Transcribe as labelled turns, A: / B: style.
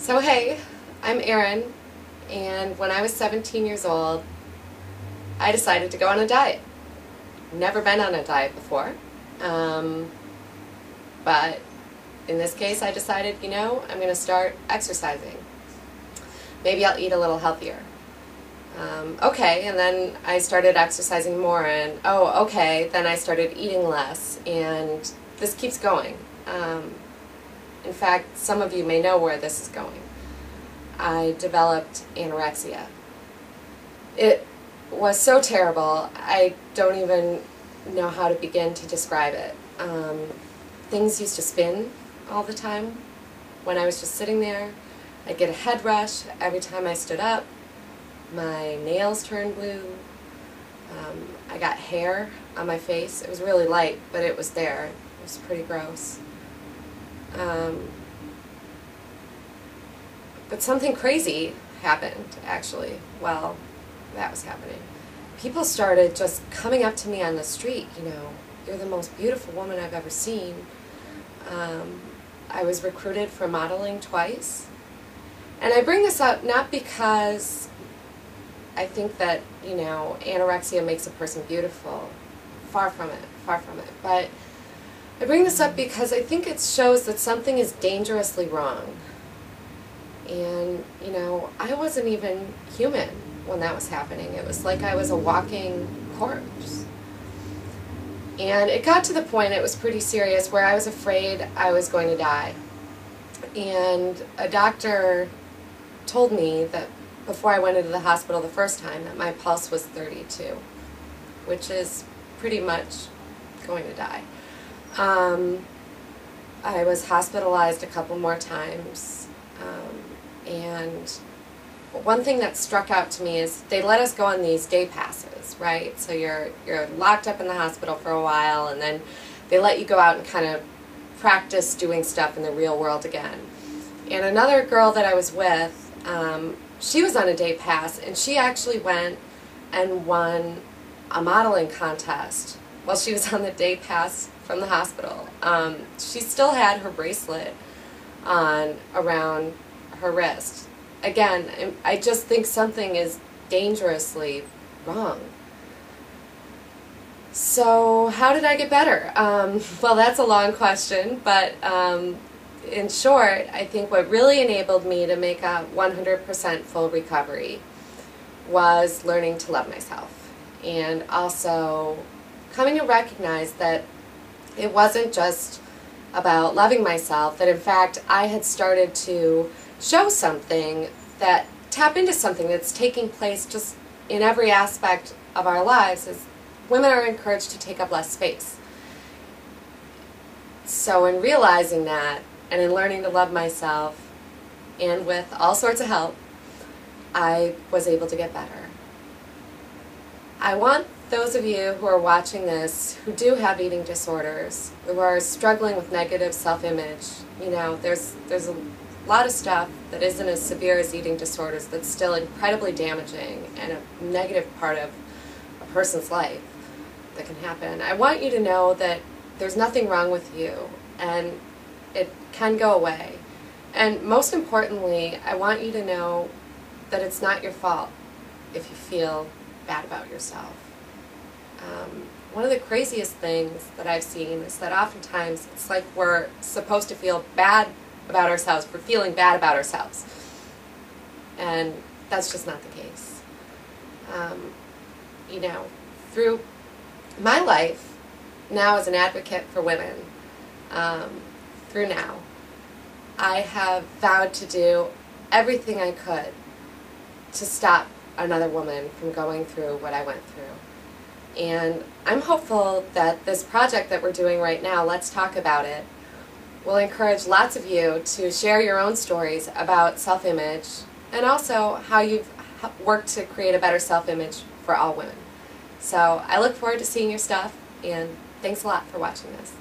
A: So hey, I'm Erin, and when I was 17 years old, I decided to go on a diet. Never been on a diet before, but in this case I decided, I'm going to start exercising. Maybe I'll eat a little healthier. Okay, and then I started exercising more, and okay, then I started eating less, and this keeps going. In fact, some of you may know where this is going. I developed anorexia. It was so terrible, I don't even know how to begin to describe it. Things used to spin all the time when I was just sitting there. I'd get a head rush every time I stood up. My nails turned blue. I got hair on my face. It was really light, but it was there. It was pretty gross. But something crazy happened, actually, while that was happening. People started just coming up to me on the street, you're the most beautiful woman I've ever seen. I was recruited for modeling twice. And I bring this up not because I think that, anorexia makes a person beautiful. Far from it, far from it. But I bring this up because I think it shows that something is dangerously wrong. And, I wasn't even human when that was happening. It was like I was a walking corpse. And it got to the point, it was pretty serious, where I was afraid I was going to die. And a doctor told me that before I went into the hospital the first time that my pulse was 32, which is pretty much going to die. I was hospitalized a couple more times, and one thing that struck out to me is they let us go on these day passes, right? So you're locked up in the hospital for a while, and then they let you go out and kind of practice doing stuff in the real world again. And another girl that I was with, she was on a day pass, and she actually went and won a modeling contest while she was on the day pass from the hospital. She still had her bracelet on around her wrist. Again, I just think something is dangerously wrong. So how did I get better? Well, that's a long question, but in short, I think what really enabled me to make a 100% full recovery was learning to love myself, and also coming to recognize that it wasn't just about loving myself, that in fact I had started to show something that tap into something that's taking place just in every aspect of our lives, as women are encouraged to take up less space. So in realizing that, and in learning to love myself, and with all sorts of help, I was able to get better. I want those of you who are watching this who do have eating disorders, who are struggling with negative self-image, there's a lot of stuff that isn't as severe as eating disorders that's still incredibly damaging and a negative part of a person's life that can happen. I want you to know that there's nothing wrong with you, and it can go away. And most importantly, I want you to know that it's not your fault if you feel bad about yourself. One of the craziest things that I've seen is that oftentimes it's like we're supposed to feel bad about ourselves for feeling bad about ourselves. And that's just not the case. Through my life now as an advocate for women, through now, I have vowed to do everything I could to stop another woman from going through what I went through. And I'm hopeful that this project that we're doing right now, Let's Talk About It, will encourage lots of you to share your own stories about self-image, and also how you've worked to create a better self-image for all women. So I look forward to seeing your stuff, and thanks a lot for watching this.